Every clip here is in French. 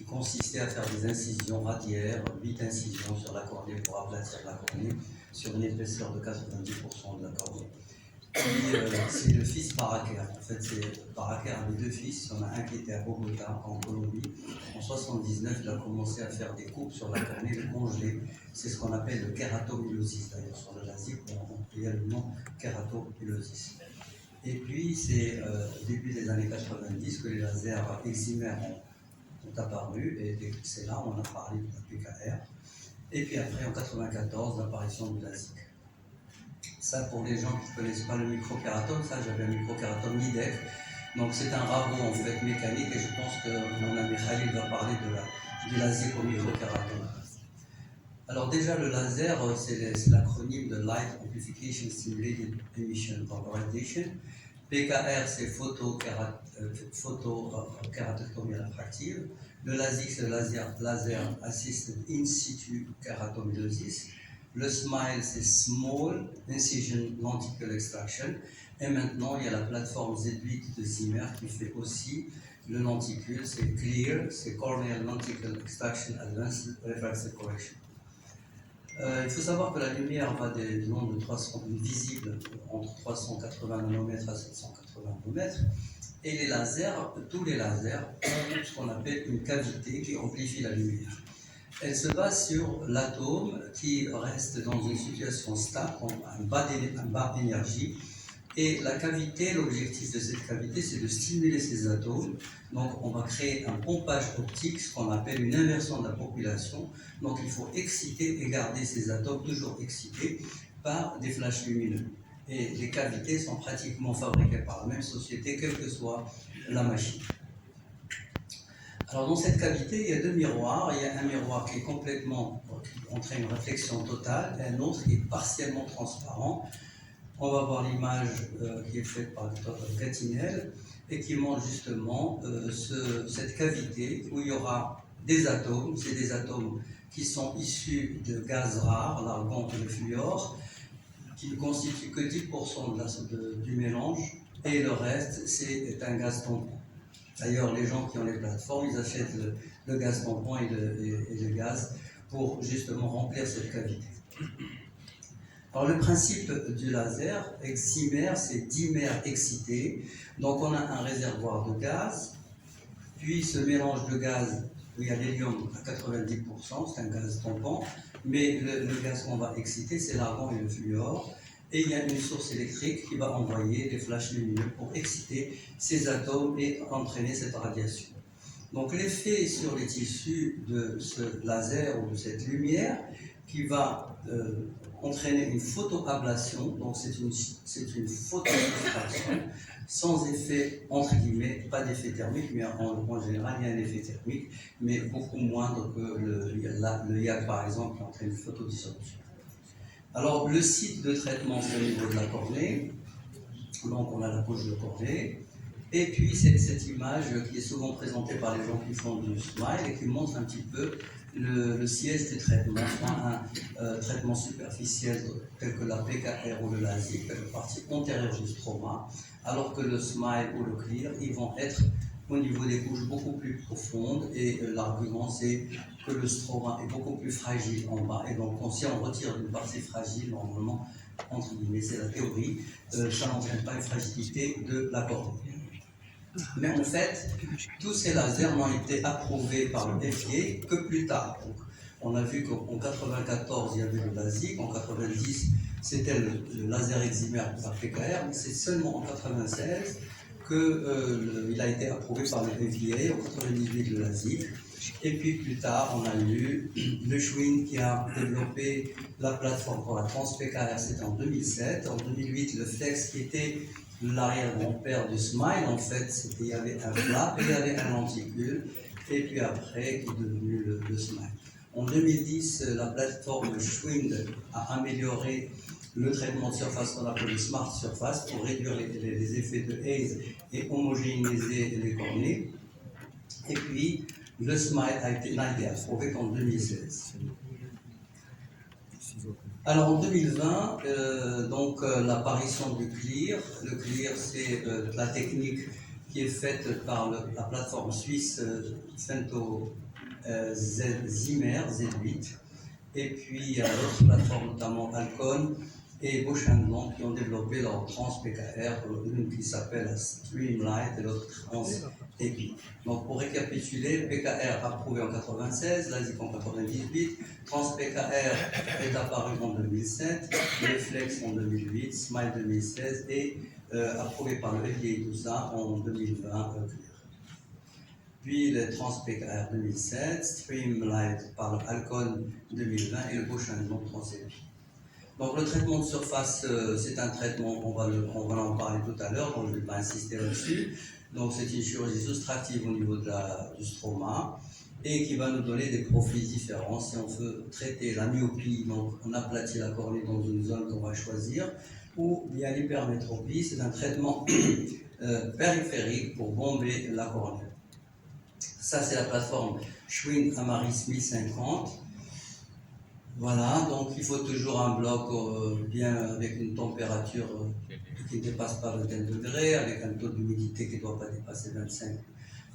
consistait à faire des incisions radiaires, 8 incisions sur la cornée pour aplatir la cornée sur une épaisseur de 90% de la cornée. C'est le fils Baraker. En fait, Baraker avait 2 fils. Il y en a un qui était à Bogota, en Colombie. En 79, il a commencé à faire des coupes sur la cornée, le congeler. C'est ce qu'on appelle le kératomylosis. D'ailleurs, sur le LASIK, il y a le nom kératomylosis. Et puis, c'est au début des années 90 que les lasers eximères ont apparu. Et c'est là où on a parlé de la PKR. Et puis après, en 94, l'apparition du LASIK. Ça, pour les gens qui ne connaissent pas le microkératome, ça, j'avais un microkératome Nidec. Donc, c'est un rabot, en fait, mécanique, et je pense que mon ami Khalil va parler du LASIK au microkératome. Alors, déjà, le laser, c'est l'acronyme de Light Amplification Stimulated Emission Polarization. PKR, c'est photokératectomie réfractive. Le LASIK, c'est le laser Assisted In Situ Keratomylosis. Le SMILE, c'est Small Incision Lenticle Extraction. Et maintenant, il y a la plateforme Z8 de Zimmer qui fait aussi le lenticule. C'est CLEAR, c'est Corneal Lenticle Extraction Advanced Refractive Correction. Il faut savoir que la lumière va du nombre de 300 visible entre 380 nanomètres à 780 nanomètres. Et les lasers, tous les lasers, ont ce qu'on appelle une cavité qui amplifie la lumière. Elle se base sur l'atome qui reste dans une situation stable, un bas d'énergie. Et la cavité, l'objectif de cette cavité, c'est de stimuler ces atomes. Donc, on va créer un pompage optique, ce qu'on appelle une inversion de la population. Donc, il faut exciter et garder ces atomes toujours excités par des flashs lumineux. Et les cavités sont pratiquement fabriquées par la même société, quelle que soit la machine. Alors, dans cette cavité, il y a 2 miroirs. Il y a un miroir qui est complètement, qui entraîne une réflexion totale, et un autre qui est partiellement transparent. On va voir l'image qui est faite par le docteur Gatinel et qui montre justement cette cavité où il y aura des atomes. C'est des atomes qui sont issus de gaz rares, l'argon et le fluor, qui ne constituent que 10% du mélange, et le reste, c'est un gaz tampon. D'ailleurs, les gens qui ont les plateformes, ils achètent le gaz tampon et le gaz pour justement remplir cette cavité. Alors, le principe du laser, eximère, c'est dimère excité. Donc, on a un réservoir de gaz, puis ce mélange de gaz, où il y a l'hélium à 90%, c'est un gaz tampon, mais le gaz qu'on va exciter, c'est l'argon et le fluor. Et il y a une source électrique qui va envoyer des flashs lumineux pour exciter ces atomes et entraîner cette radiation. Donc, l'effet sur les tissus de ce laser ou de cette lumière qui va entraîner une photoablation, donc c'est une photoillustration sans effet, entre guillemets, pas d'effet thermique, mais en général il y a un effet thermique, mais beaucoup moindre que le YAG par exemple qui entraîne une photodissolution. Alors le site de traitement c'est au niveau de la cornée, donc on a la couche de cornée, et puis c'est cette image qui est souvent présentée par les gens qui font du SMILE et qui montre un petit peu le siège du traitement, soit un traitement superficiel tel que la PKR ou le LASIK, la partie antérieure du stroma, alors que le SMILE ou le CLEAR, ils vont être au niveau des couches beaucoup plus profondes, et l'argument c'est que le stroma est beaucoup plus fragile en bas, et donc si on retire une partie fragile, normalement, entre guillemets, c'est la théorie, ça n'entraîne pas une fragilité de la cornée. Mais en fait, tous ces lasers n'ont été approuvés par le FDA que plus tard. Donc, on a vu qu'en 1994, il y avait le LASIK, en 1990, c'était le laser eximère par PKR, mais c'est seulement en 1996 qu'il a été approuvé par le FDA, en 1998 le LASIK. Et puis plus tard, on a eu le Schwinn qui a développé la plateforme pour la trans-PKR, c'était en 2007. En 2008, le Flex qui était l'arrière-grand-père du SMILE, en fait, il y avait un flap et il y avait un lenticule, et puis après, qui est devenu le SMILE. En 2010, la plateforme Schwinn a amélioré le traitement de surface qu'on appelle le Smart Surface pour réduire les effets de haze et homogénéiser les cornées. Et puis, le SMILE n'a été approuvé qu'en 2016. Alors en 2020, l'apparition du CLEAR. Le CLEAR, c'est la technique qui est faite par la plateforme suisse Zimmer, Z8. Et puis il y a d'autres plateformes, notamment Alcon et Bausch & Lomb, qui ont développé leur trans PKR, une qui s'appelle Streamlight et l'autre trans EPI. Donc pour récapituler, PKR approuvé en 96, LASIK en 98, trans PKR est apparu en 2007, le Flex en 2008, Smile 2016 et approuvé par le FDA tout ça en 2020. Puis le Trans PKR 2007, Streamlight par Alcon 2020 et le Bausch & Lomb Trans EPI. Donc le traitement de surface, c'est un traitement, on va en parler tout à l'heure, donc je ne vais pas insister là-dessus. Donc c'est une chirurgie soustractive au niveau du stroma et qui va nous donner des profils différents. Si on veut traiter la myopie, donc on aplatit la cornée dans une zone qu'on va choisir, ou bien l'hypermétropie, c'est un traitement périphérique pour bomber la cornée. Ça, c'est la plateforme Schwinn Amaris 1050. Voilà, donc il faut toujours un bloc bien avec une température qui ne dépasse pas 21 degrés, avec un taux d'humidité qui ne doit pas dépasser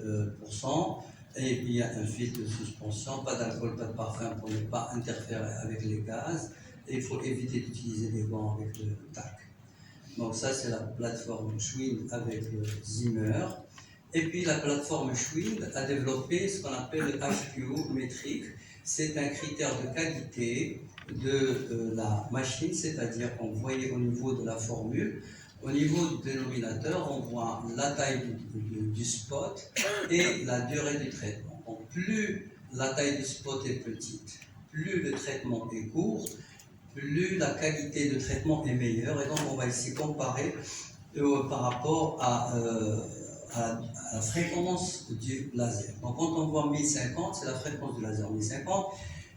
25%. Et puis il y a un filtre de suspension, pas d'alcool, pas de parfum pour ne pas interférer avec les gaz. Et il faut éviter d'utiliser des gants avec le tac. Donc ça, c'est la plateforme Schwinn avec Zimmer. Et puis la plateforme Schwinn a développé ce qu'on appelle le HQ métrique. C'est un critère de qualité de la machine, c'est-à-dire qu'on voyait au niveau de la formule, au niveau du dénominateur, on voit la taille du spot et la durée du traitement. Donc plus la taille du spot est petite, plus le traitement est court, plus la qualité de traitement est meilleure. Et donc on va ici comparer par rapport à la fréquence du laser. Donc quand on voit 1050, c'est la fréquence du laser 1050,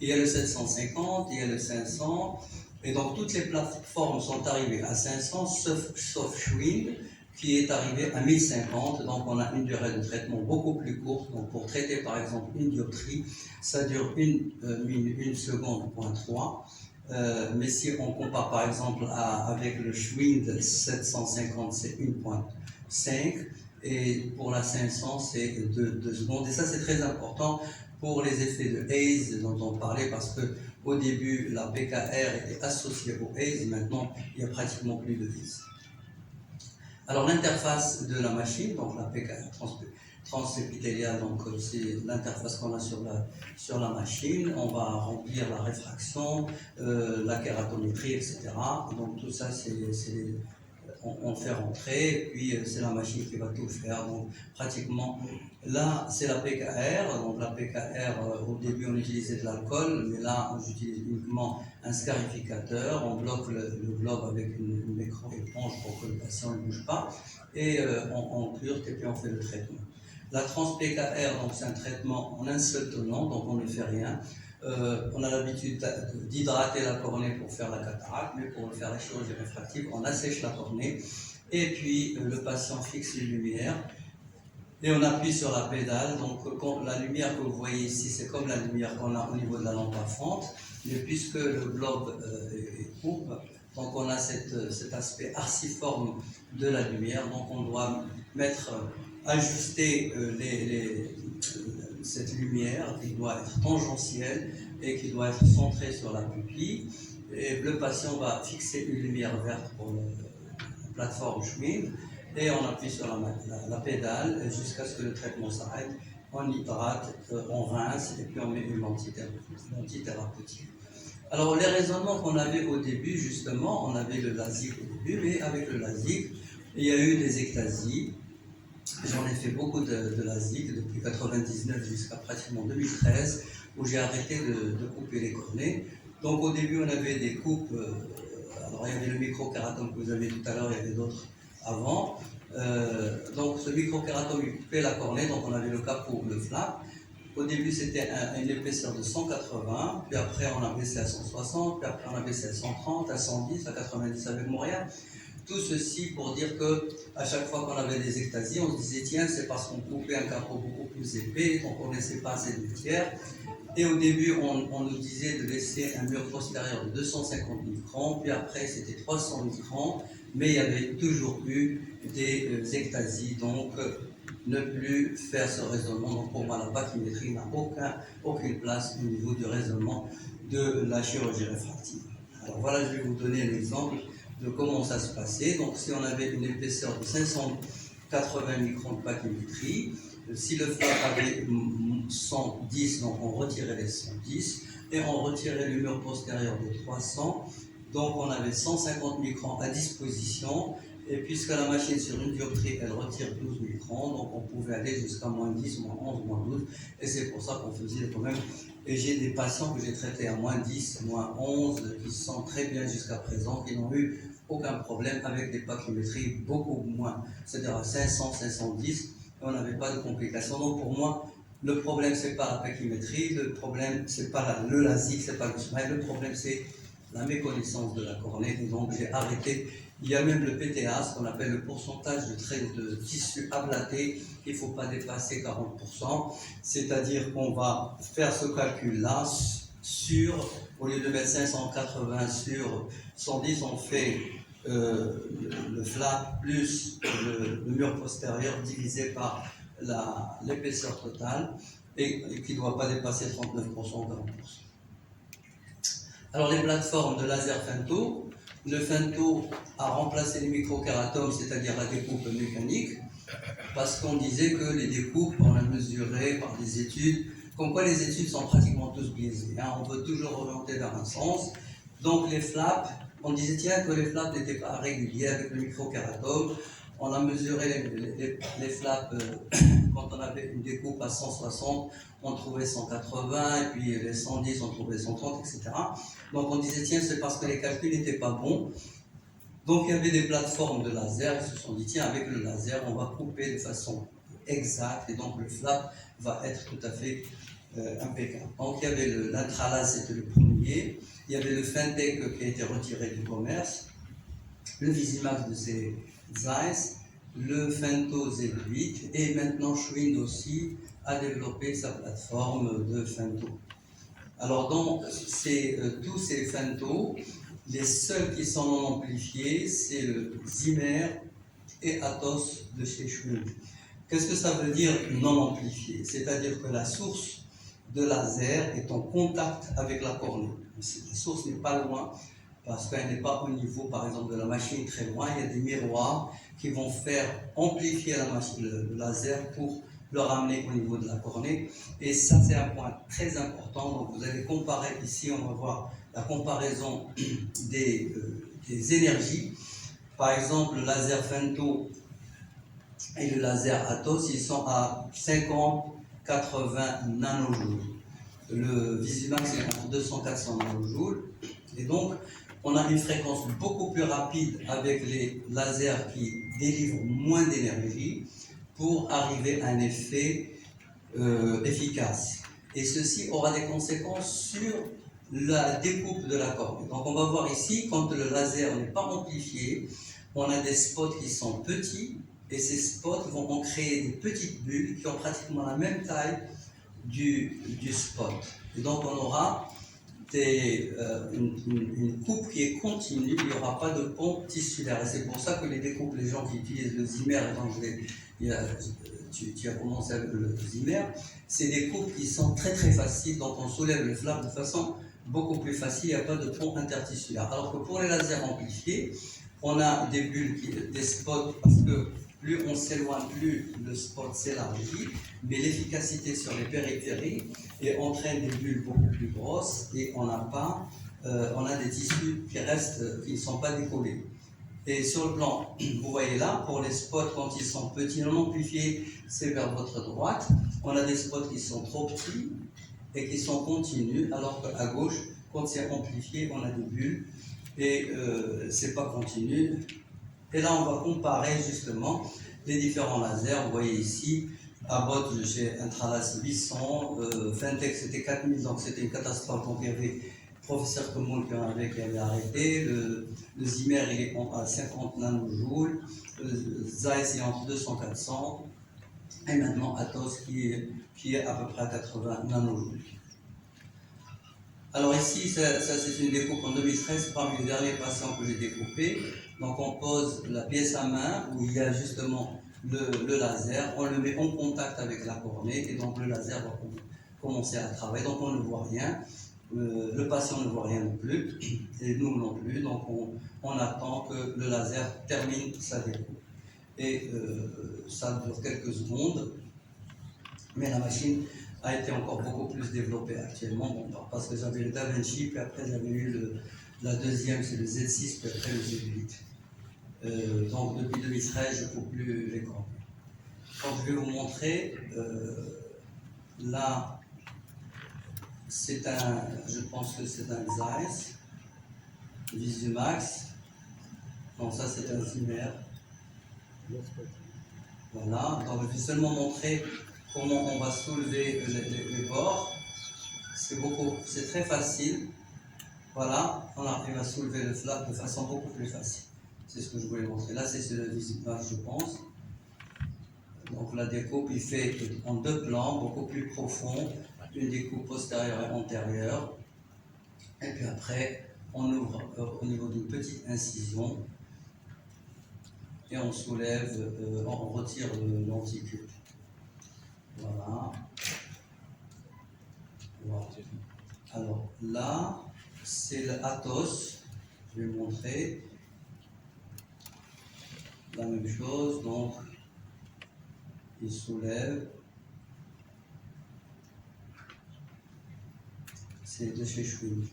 il y a le 750, il y a le 500, et donc toutes les plateformes sont arrivées à 500, sauf Schwinn, qui est arrivé à 1050, donc on a une durée de traitement beaucoup plus courte. Donc pour traiter par exemple une dioptrie, ça dure une seconde, 0.3. Mais si on compare par exemple avec le Schwinn 750, c'est 1.5. Et pour la 500, c'est 2 secondes. Et ça, c'est très important pour les effets de haze dont on parlait, parce que au début, la PKR était associée au haze, maintenant, il n'y a pratiquement plus de haze. Alors, l'interface de la machine, donc la PKR transépithéliale, donc c'est l'interface qu'on a sur la machine. On va remplir la réfraction, la kératométrie, etc. Donc, tout ça, on fait rentrer, puis c'est la machine qui va tout faire. Donc pratiquement, là c'est la PKR. Donc la PKR, au début on utilisait de l'alcool, mais là on utilise uniquement un scarificateur. On bloque le globe avec une micro-éponge pour que le patient ne bouge pas, et on curte et puis on fait le traitement. La trans-PKR, donc c'est un traitement en un seul tenant, donc on ne fait rien. On a l'habitude d'hydrater la cornée pour faire la cataracte, mais pour faire la chirurgie réfractive, on assèche la cornée et puis le patient fixe une lumière et on appuie sur la pédale. Donc la lumière que vous voyez ici, c'est comme la lumière qu'on a au niveau de la lampe à fente, mais puisque le globe est courbe, donc on a cet aspect arciforme de la lumière. Donc on doit ajuster cette lumière qui doit être tangentielle et qui doit être centrée sur la pupille. Et le patient va fixer une lumière verte pour la plateforme Schwinn et on appuie sur la pédale jusqu'à ce que le traitement s'arrête. On hydrate, on rince et puis on met une lentille thérapeutique. Alors les raisonnements qu'on avait au début, justement, on avait le LASIK au début, mais avec le LASIK, il y a eu des ectasies. J'en ai fait beaucoup de LASIK depuis 1999 jusqu'à pratiquement 2013, où j'ai arrêté de couper les cornées. Donc au début, on avait des coupes, alors il y avait le microkératome que vous avez tout à l'heure, il y avait d'autres avant. Donc ce microkératome, il coupait la cornée, donc on avait le capot, le flap. Au début, c'était une épaisseur de 180, puis après on a baissé à 160, puis après on a baissé à 130, à 110, à 90 avec Montréal. Tout ceci pour dire que à chaque fois qu'on avait des ectasies, on se disait tiens, c'est parce qu'on coupait un capot beaucoup plus épais, donc on ne laissait pas assez de matière. Et au début, on nous disait de laisser un mur postérieur de 250 microns, puis après c'était 300 microns, mais il y avait toujours eu des ectasies. Donc ne plus faire ce raisonnement. Donc pour moi, la pachymétrie n'a aucune place au niveau du raisonnement de la chirurgie réfractive. Alors voilà, je vais vous donner un exemple de comment ça se passait. Donc si on avait une épaisseur de 580 microns de pachymétrie, si le flap avait 110, donc on retirait les 110 et on retirait le mur postérieur de 300, donc on avait 150 microns à disposition. Et puisque la machine sur une dioptrie, elle retire 12 microns, donc on pouvait aller jusqu'à moins 10, moins 11, moins 12, et c'est pour ça qu'on faisait quand même. Et j'ai des patients que j'ai traités à moins 10, moins 11, qui sont très bien jusqu'à présent, qui n'ont eu aucun problème avec des pachymétries beaucoup moins, c'est-à-dire à 500, 510, et on n'avait pas de complications. Donc pour moi, le problème, c'est pas la pachymétrie, le problème, c'est pas le LASIK, c'est pas le smile, le problème, c'est la méconnaissance de la cornée, et donc j'ai arrêté. Il y a même le PTA, ce qu'on appelle le pourcentage de tissu ablaté, qu'il ne faut pas dépasser 40%, c'est-à-dire qu'on va faire ce calcul-là sur, au lieu de mettre 580 sur 110, on fait le flap plus le mur postérieur divisé par l'épaisseur totale, et qui ne doit pas dépasser 39% ou 40%. Alors les plateformes de laser femto, le femto a remplacé les microkératome, c'est-à-dire la découpe mécanique, parce qu'on disait que les découpes, on a mesuré par des études, comme quoi les études sont pratiquement tous biaisées, hein, on veut toujours orienter vers un sens. Donc les flaps, on disait tiens que les flaps n'étaient pas réguliers avec le microkératome. On a mesuré les flaps quand on avait une découpe à 160, on trouvait 180, et puis les 110, on trouvait 130, etc. Donc on disait, tiens, c'est parce que les calculs n'étaient pas bons. Donc il y avait des plateformes de laser, ils se sont dit, tiens, avec le laser, on va couper de façon exacte, et donc le flap va être tout à fait impeccable. Donc il y avait l'intralase, c'était le premier, il y avait le Fentech qui a été retiré du commerce, le Visimax de ces Zeiss, le Femto Z8, et maintenant Schwind aussi a développé sa plateforme de Femto. Alors donc tous ces Femto, les seuls qui sont non amplifiés, c'est le Zimmer et Atos de chez Schwind. Qu'est-ce que ça veut dire non amplifié? C'est-à-dire que la source de laser est en contact avec la cornée. La source n'est pas loin, parce qu'elle n'est pas au niveau, par exemple, de la machine très loin. Il y a des miroirs qui vont faire amplifier le laser pour le ramener au niveau de la cornée. Et ça, c'est un point très important. Donc, vous allez comparer ici, on va voir la comparaison des énergies. Par exemple, le laser Femto et le laser Atos, ils sont à 50-80 nanojoules. Le Visimax est entre 200-400 nanojoules. Et donc, on a une fréquence beaucoup plus rapide avec les lasers qui délivrent moins d'énergie pour arriver à un effet efficace. Et ceci aura des conséquences sur la découpe de la cornée. Donc on va voir ici, quand le laser n'est pas amplifié, on a des spots qui sont petits, et ces spots vont en créer des petites bulles qui ont pratiquement la même taille du spot. Et donc on aura une coupe qui est continue, il n'y aura pas de pompe tissulaire. Et c'est pour ça que les découpes, les gens qui utilisent le Zimmer, tu as commencé avec le Zimmer, c'est des coupes qui sont très très faciles, donc on soulève le flap de façon beaucoup plus facile, il n'y a pas de pompe intertissulaire. Alors que pour les lasers amplifiés, on a des bulles, des spots, parce que plus on s'éloigne, plus le spot s'élargit, mais l'efficacité sur les périphéries entraîne des bulles beaucoup plus grosses, et on a des tissus qui restent, qui ne sont pas décollés. Et sur le plan, vous voyez là, pour les spots quand ils sont petits, non amplifiés, c'est vers votre droite. On a des spots qui sont trop petits et qui sont continus, alors qu'à gauche, quand c'est amplifié, on a des bulles et c'est pas continu. Et là, on va comparer justement les différents lasers. Vous voyez ici, Abbott, j'ai Intralas 800, Fentech c'était 4000, donc c'était une catastrophe. Donc il y avait professeur Common qui avait arrêté, le Zimmer il est à 50 nanojoules, Zeiss est entre 200-400, et maintenant Atos qui est à peu près à 80 nanojoules. Alors ici, ça c'est une découpe en 2013, parmi les derniers patients que j'ai découpés. Donc on pose la pièce à main où il y a justement le laser, on le met en contact avec la cornée et donc le laser va commencer à travailler. Donc on ne voit rien, le patient ne voit rien non plus et nous non plus. Donc on attend que le laser termine sa découpe. Et ça dure quelques secondes, mais la machine a été encore beaucoup plus développée actuellement, bon, parce que j'avais le DaVinci, puis après j'avais eu la deuxième, c'est le Z6, puis après le Z8. Donc depuis 2013, je ne coupe plus l'écran. Donc je vais vous montrer, là, c'est je pense que c'est un Zeiss, Visumax. Non, ça c'est un Zimmer. Voilà, donc je vais seulement montrer comment on va soulever les bords. C'est très facile. Voilà, on arrive à soulever le flap de façon beaucoup plus facile. C'est ce que je voulais montrer. Là, c'est le Visumax, je pense. Donc la découpe, il fait en deux plans, beaucoup plus profond, une découpe postérieure et antérieure. Et puis après, on ouvre au niveau d'une petite incision et on soulève, on retire le lenticule. Voilà. Voilà. Alors là, c'est l'Athos. Je vais vous montrer. La même chose, donc il soulève. C'est de chez Schwinn.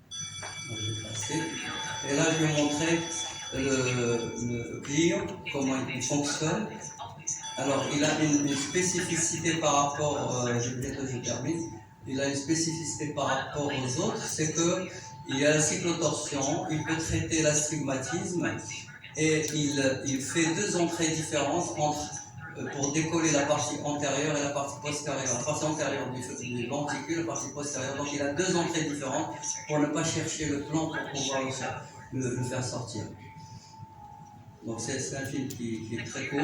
Je vais passer. Et là, je vais vous montrer le Clio, comment il fonctionne. Alors, il a une spécificité par rapport, je termine, il a une spécificité par rapport aux autres, c'est qu'il y a la cyclotorsion, il peut traiter l'astigmatisme et il fait deux entrées différentes pour décoller la partie antérieure et la partie postérieure. La partie antérieure du lenticule, la partie postérieure. Donc il a deux entrées différentes pour ne pas chercher le plan pour pouvoir le faire sortir. Donc c'est un film qui est très court.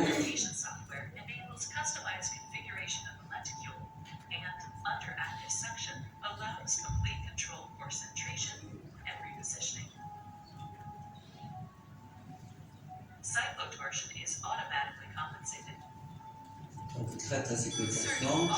Donc il traite la cyclotorsion.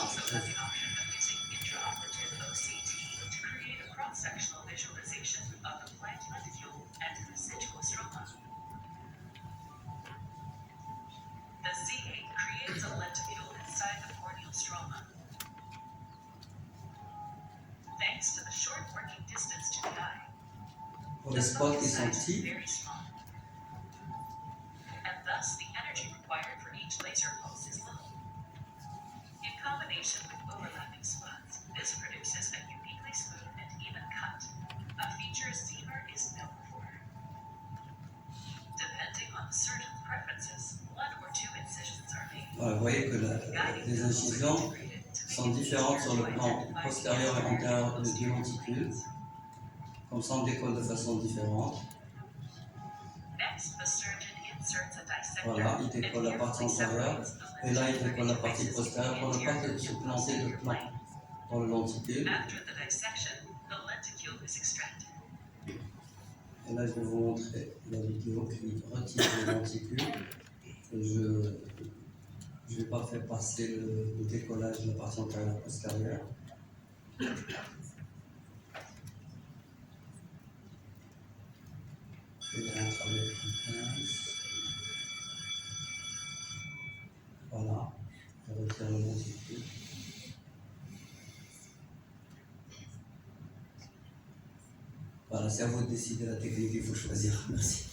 Pour les spots qui sont petits. Vous voyez que les incisions sont différentes sur le plan postérieur et antérieur du lenticule. Comme ça, on décolle de façon différente. Voilà, il décolle la partie antérieure. Et là, il décolle la partie postérieure pour ne pas se planter de plan dans le lenticule. Et là, je vais vous montrer la vidéo qui retire le lenticule. Je ne vais pas faire passer le décollage de la partie antérieure et postérieure. Je rentre avec une pince. Voilà, je retire le lenticule. Voilà, c'est à vous de décider la technique qu'il faut choisir. Merci.